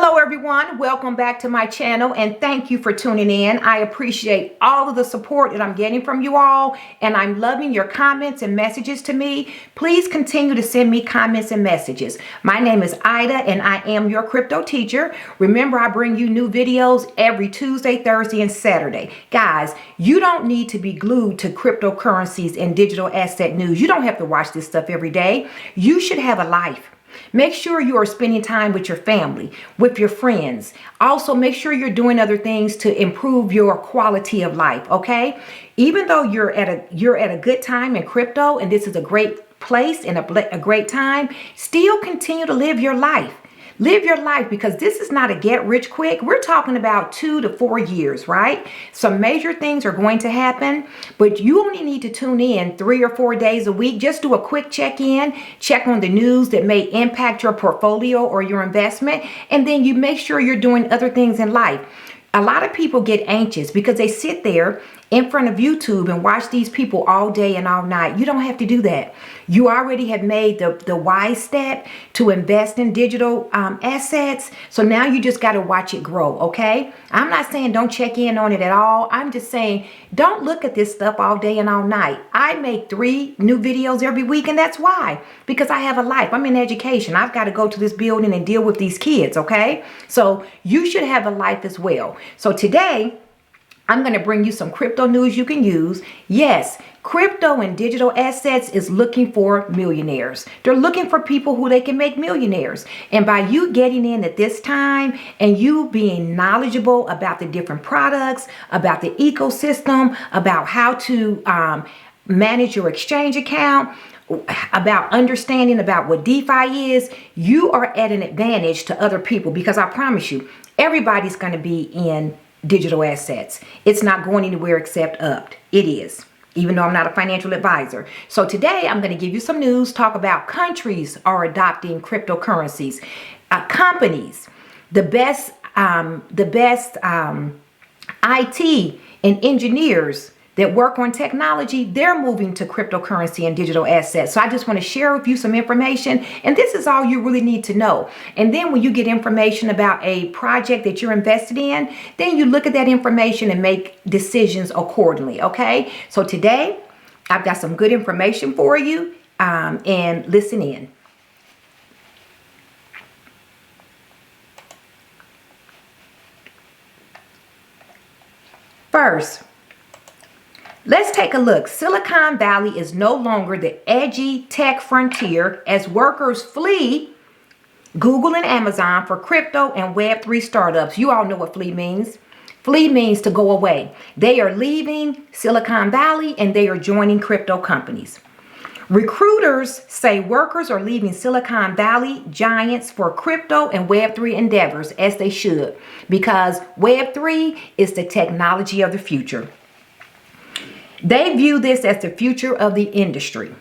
Hello everyone, welcome back to my channel and thank you for tuning in. I appreciate all of the support that I'm getting from you all and I'm loving your comments and messages to me. Please continue to send me comments and messages. My name is Ida and I am your crypto teacher. Remember, I bring you new videos every Tuesday, Thursday, and Saturday. Guys, you don't need to be glued to cryptocurrencies and digital asset news. You don't have to watch this stuff every day. You should have a life. Make sure you are spending time with your family, with your friends. Also, make sure you're doing other things to improve your quality of life, okay? Even though you're at a good time in crypto and this is a great place and a great time, still continue to live your life. Live your life because this is not a get rich quick. We're talking about 2 to 4 years, right? Some major things are going to happen, but you only need to tune in 3 or 4 days a week. Just do a quick check-in, check on the news that may impact your portfolio or your investment, and then you make sure you're doing other things in life. A lot of people get anxious because they sit there in front of YouTube and watch these people all day and all night. You don't have to do that. You already have made the wise step to invest in digital assets. So now you just got to watch it grow, okay? I'm not saying don't check in on it at all. I'm just saying don't look at this stuff all day and all night. I make 3 new videos every week, and that's why. Because I have a life. I'm in education. I've got to go to this building and deal with these kids, okay? So you should have a life as well. So today, I'm going to bring you some crypto news you can use. Yes, crypto and digital assets is looking for millionaires. They're looking for people who they can make millionaires. And by you getting in at this time and you being knowledgeable about the different products, about the ecosystem, about how to manage your exchange account, about understanding about what DeFi is, you are at an advantage to other people because I promise you, everybody's going to be in digital assets. It's not going anywhere except up. It is, even though I'm not a financial advisor. So today I'm going to give you some news, talk about countries are adopting cryptocurrencies, companies, the best IT and engineers that work on technology, they're moving to cryptocurrency and digital assets. So I just want to share with you some information, and this is all you really need to know. And then when you get information about a project that you're invested in, then you look at that information and make decisions accordingly, okay? So today, I've got some good information for you, and listen in. First, let's take a look. Silicon Valley is no longer the edgy tech frontier as workers flee Google and Amazon for crypto and Web3 startups. You all know what flee means. Flee means to go away. They are leaving Silicon Valley and they are joining crypto companies. Recruiters say workers are leaving Silicon Valley giants for crypto and Web3 endeavors, as they should, because Web3 is the technology of the future. They view this as the future of the industry.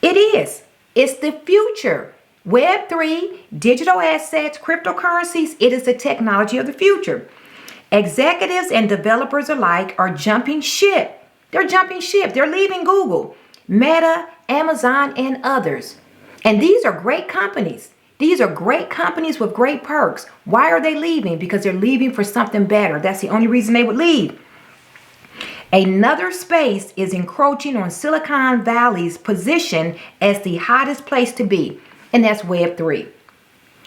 It is. It's the future. Web3, digital assets, cryptocurrencies, it is the technology of the future. Executives and developers alike are jumping ship. They're jumping ship. They're leaving Google, Meta, Amazon, and others. And these are great companies. These are great companies with great perks. Why are they leaving? Because they're leaving for something better. That's the only reason they would leave. Another space is encroaching on Silicon Valley's position as the hottest place to be, and that's Web3.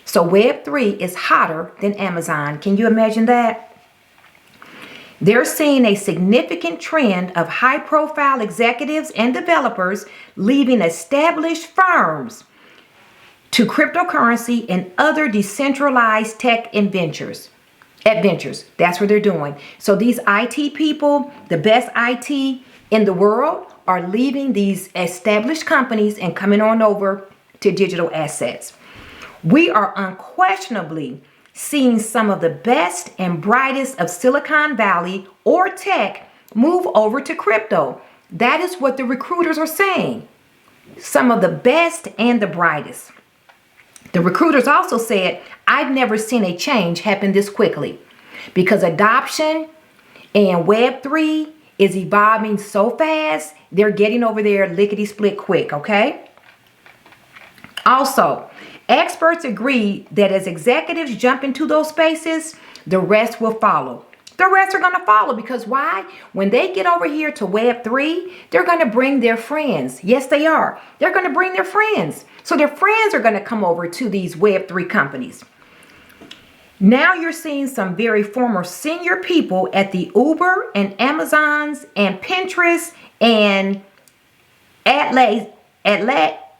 So Web3 is hotter than Amazon. Can you imagine that? They're seeing a significant trend of high-profile executives and developers leaving established firms to cryptocurrency and other decentralized tech adventures. That's what they're doing. So these IT people, the best IT in the world, are leaving these established companies and coming on over to digital assets. We are unquestionably seeing some of the best and brightest of Silicon Valley or tech move over to crypto. That is what the recruiters are saying. Some of the best and the brightest. The recruiters also said, I've never seen a change happen this quickly because adoption and Web3 is evolving so fast, they're getting over there lickety-split quick, okay? Also, Experts agree that as executives jump into those spaces, the rest will follow. The rest are going to follow because why? When they get over here to Web3, they're going to bring their friends. Yes, they are. They're going to bring their friends. So their friends are going to come over to these Web3 companies. Now you're seeing some very former senior people at the Uber and Amazons and Pinterest and Atlassians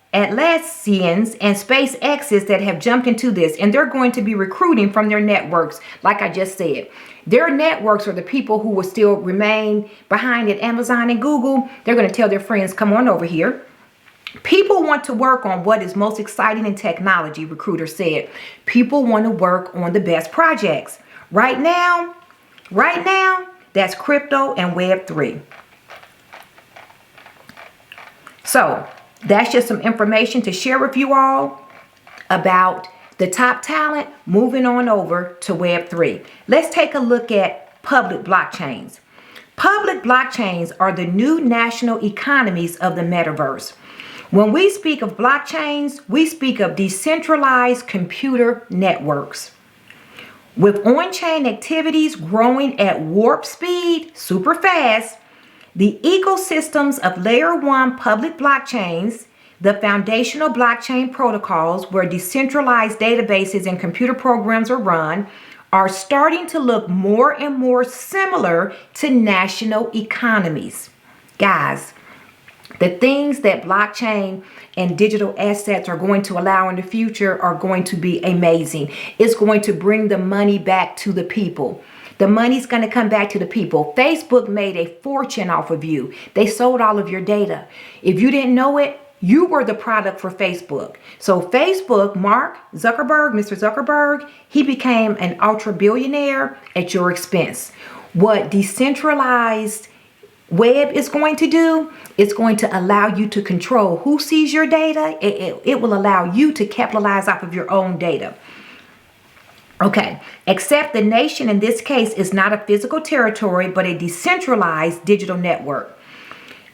and SpaceX's that have jumped into this, and they're going to be recruiting from their networks. Like I just said, their networks are the people who will still remain behind at Amazon and Google. They're going to tell their friends, come on over here. People want to work on what is most exciting in technology, recruiters said. People want to work on the best projects. Right now, that's crypto and Web3. So that's just some information to share with you all about the top talent moving on over to Web3. Let's take a look at public blockchains. Public blockchains are the new national economies of the metaverse. When we speak of blockchains, we speak of decentralized computer networks. With on-chain activities growing at warp speed, super fast, the ecosystems of layer 1 public blockchains, the foundational blockchain protocols where decentralized databases and computer programs are run, are starting to look more and more similar to national economies. Guys, the things that blockchain and digital assets are going to allow in the future are going to be amazing. It's going to bring the money back to the people. The money's going to come back to the people. Facebook made a fortune off of you. They sold all of your data. If you didn't know it, you were the product for Facebook. So Facebook, Mark Zuckerberg, Mr. Zuckerberg, he became an ultra billionaire at your expense. What decentralized web is going to do, it's going to allow you to control who sees your data. It will allow you to capitalize off of your own data. Okay, except the nation in this case is not a physical territory, but a decentralized digital network.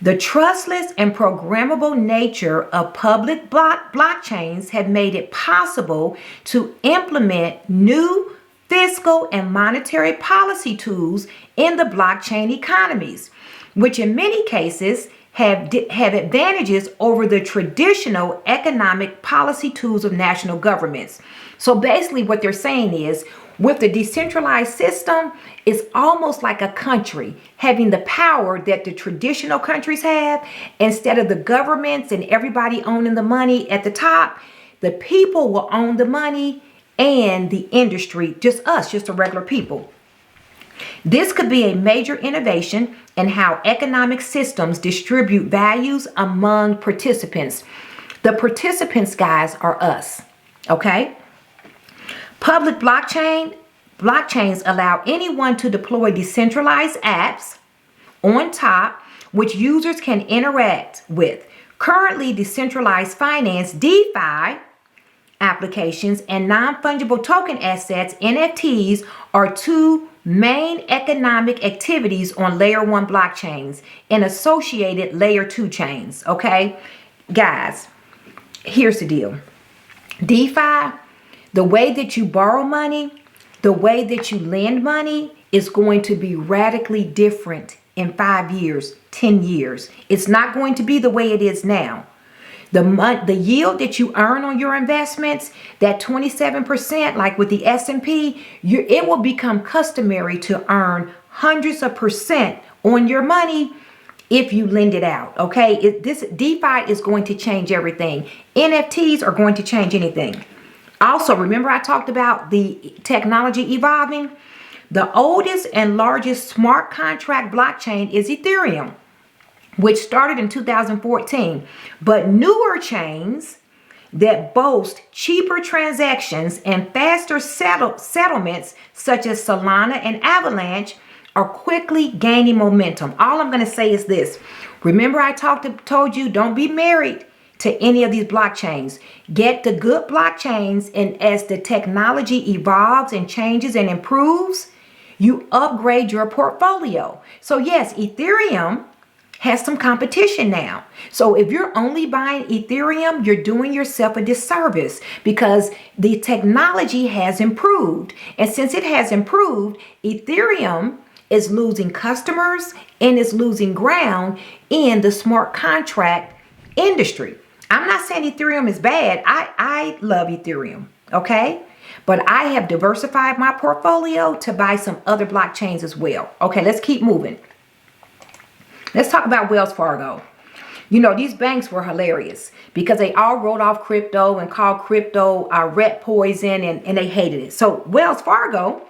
The trustless and programmable nature of public blockchains have made it possible to implement new fiscal and monetary policy tools in the blockchain economies, which in many cases have advantages over the traditional economic policy tools of national governments. So basically what they're saying is, with the decentralized system, it's almost like a country having the power that the traditional countries have. Instead of the governments and everybody owning the money at the top, the people will own the money and the industry, just us, just the regular people. This could be a major innovation in how economic systems distribute values among participants. The participants, guys, are us, okay? Public blockchains allow anyone to deploy decentralized apps on top, which users can interact with. Currently, decentralized finance, DeFi, applications and non-fungible token assets, NFTs, are two main economic activities on layer 1 blockchains and associated layer 2 chains. Okay, guys, here's the deal. DeFi, the way that you borrow money, the way that you lend money is going to be radically different in 5 years, 10 years. It's not going to be the way it is now. The yield that you earn on your investments, that 27%, like with the S&P, it will become customary to earn hundreds of percent on your money if you lend it out, okay? This DeFi is going to change everything. NFTs are going to change anything. Also, remember I talked about the technology evolving? The oldest and largest smart contract blockchain is Ethereum, which started in 2014. But newer chains that boast cheaper transactions and faster settlements, such as Solana and Avalanche, are quickly gaining momentum. All I'm going to say is this. Remember I told you, don't be married to any of these blockchains. Get the good blockchains, and as the technology evolves and changes and improves, you upgrade your portfolio. So yes, Ethereum has some competition now. So if you're only buying Ethereum, you're doing yourself a disservice because the technology has improved. And since it has improved, Ethereum is losing customers and is losing ground in the smart contract industry. I'm not saying Ethereum is bad. I love Ethereum, okay? But I have diversified my portfolio to buy some other blockchains as well. Okay, let's keep moving. Let's talk about Wells Fargo. You know, these banks were hilarious because they all wrote off crypto and called crypto rat poison and they hated it. So Wells Fargo,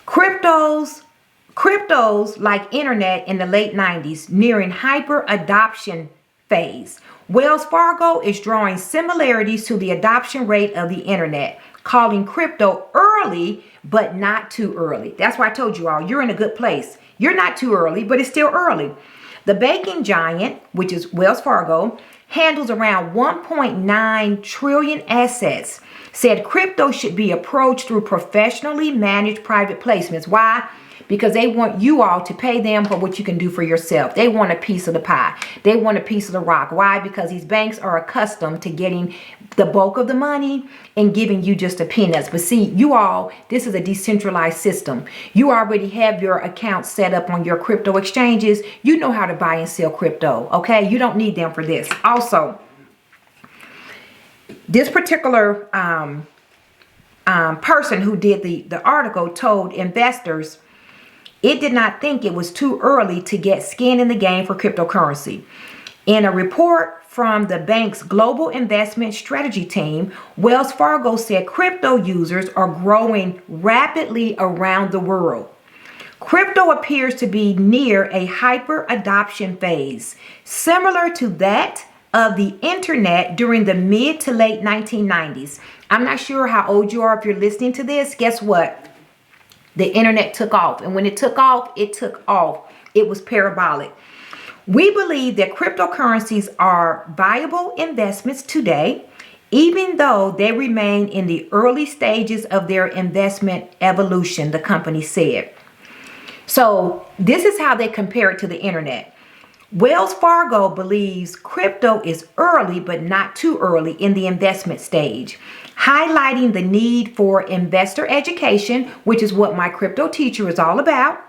cryptos like internet in the late 90s, nearing hyper adoption phase. Wells Fargo is drawing similarities to the adoption rate of the internet, calling crypto early, but not too early. That's why I told you all, you're in a good place. You're not too early, but it's still early. The banking giant, which is Wells Fargo, handles around 1.9 trillion assets, said crypto should be approached through professionally managed private placements. Why? Because they want you all to pay them for what you can do for yourself. They want a piece of the pie. They want a piece of the rock. Why? Because these banks are accustomed to getting the bulk of the money and giving you just the peanuts. But see, you all, this is a decentralized system. You already have your account set up on your crypto exchanges. You know how to buy and sell crypto, okay? You don't need them for this. Also, this particular person who did the article told investors it did not think it was too early to get skin in the game for cryptocurrency. In a report from the bank's global investment strategy team, Wells Fargo said crypto users are growing rapidly around the world. Crypto appears to be near a hyper adoption phase, similar to that of the internet during the mid to late 1990s. I'm not sure how old you are if you're listening to this. Guess what? The internet took off. And when it took off, it took off. It was parabolic. We believe that cryptocurrencies are viable investments today, even though they remain in the early stages of their investment evolution, the company said. So this is how they compare it to the internet. Wells Fargo believes crypto is early, but not too early in the investment stage, highlighting the need for investor education, which is what my crypto teacher is all about,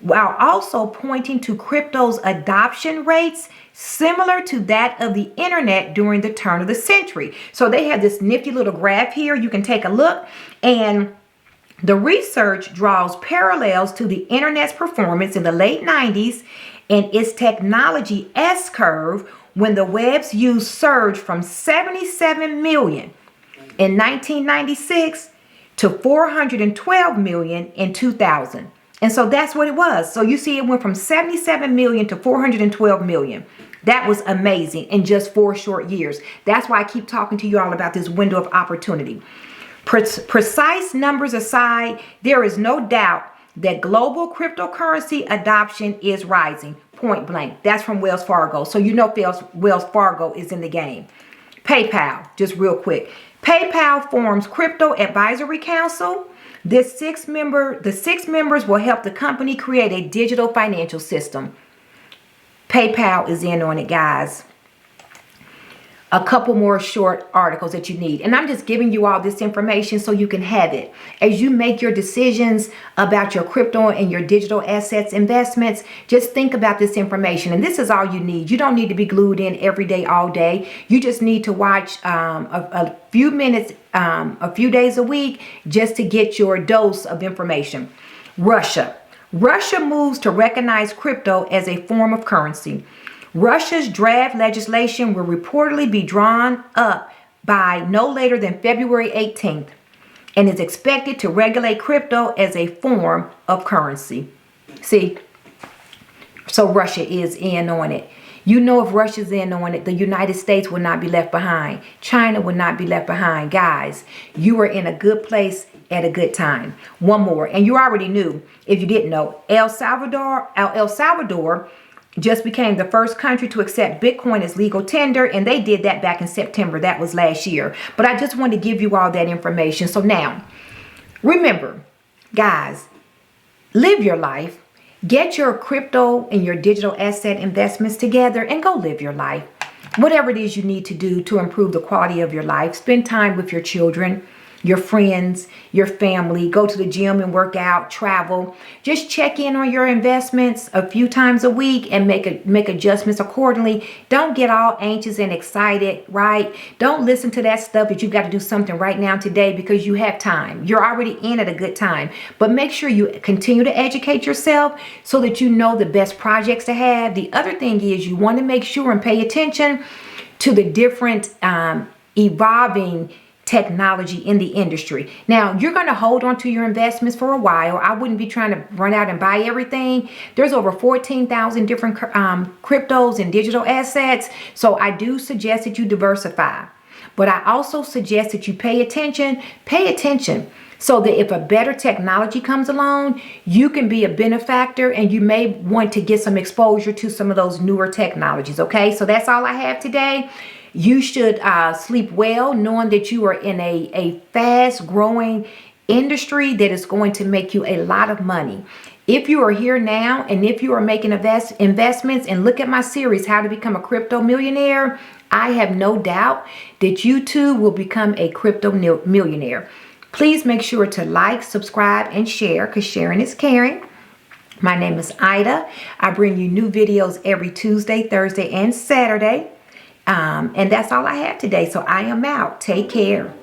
while also pointing to crypto's adoption rates similar to that of the internet during the turn of the century. So they have this nifty little graph here. You can take a look, and the research draws parallels to the internet's performance in the late 90s and its technology S-curve when the web's use surged from 77 million in 1996 to 412 million in 2000. And so that's what it was. So you see, it went from 77 million to 412 million. That was amazing in just 4 short years. That's why I keep talking to you all about this window of opportunity. Precise numbers aside, there is no doubt that global cryptocurrency adoption is rising. Point blank. That's from Wells Fargo. So you know Wells Fargo is in the game. PayPal, just real quick. PayPal forms Crypto Advisory Council. The 6 members will help the company create a digital financial system. PayPal is in on it, guys. A couple more short articles that you need. And I'm just giving you all this information so you can have it. As you make your decisions about your crypto and your digital assets investments, just think about this information. And this is all you need. You don't need to be glued in every day, all day. You just need to watch a few minutes, a few days a week, just to get your dose of information. Russia moves to recognize crypto as a form of currency. Russia's draft legislation will reportedly be drawn up by no later than February 18th and is expected to regulate crypto as a form of currency. See, so Russia is in on it. You know, if Russia's in on it, the United States will not be left behind. China will not be left behind. Guys, you are in a good place at a good time. One more, and you already knew, if you didn't know, El Salvador just became the first country to accept Bitcoin as legal tender, and they did that back in September. That was last year. But I just wanted to give you all that information. So now, remember, guys, live your life. Get your crypto and your digital asset investments together and go live your life. Whatever it is you need to do to improve the quality of your life. Spend time with your children, your friends, your family. Go to the gym and work out, travel. Just check in on your investments a few times a week and make adjustments accordingly. Don't get all anxious and excited, right? Don't listen to that stuff that you got to do something right now today because you have time. You're already in at a good time. But make sure you continue to educate yourself so that you know the best projects to have. The other thing is you want to make sure and pay attention to the different evolving technology in the industry. Now, you're going to hold on to your investments for a while. I wouldn't be trying to run out and buy everything. There's over 14,000 different cryptos and digital assets. So I do suggest that you diversify. But I also suggest that you pay attention so that if a better technology comes along, you can be a benefactor and you may want to get some exposure to some of those newer technologies. Okay, so that's all I have today. You should sleep well knowing that you are in a fast growing industry that is going to make you a lot of money. If you are here now and if you are making investments and look at my series, How to Become a Crypto Millionaire, I have no doubt that you too will become a crypto millionaire. Please make sure to like, subscribe, and share because sharing is caring. My name is Ida. I bring you new videos every Tuesday, Thursday, and Saturday. And that's all I have today. So I am out. Take care.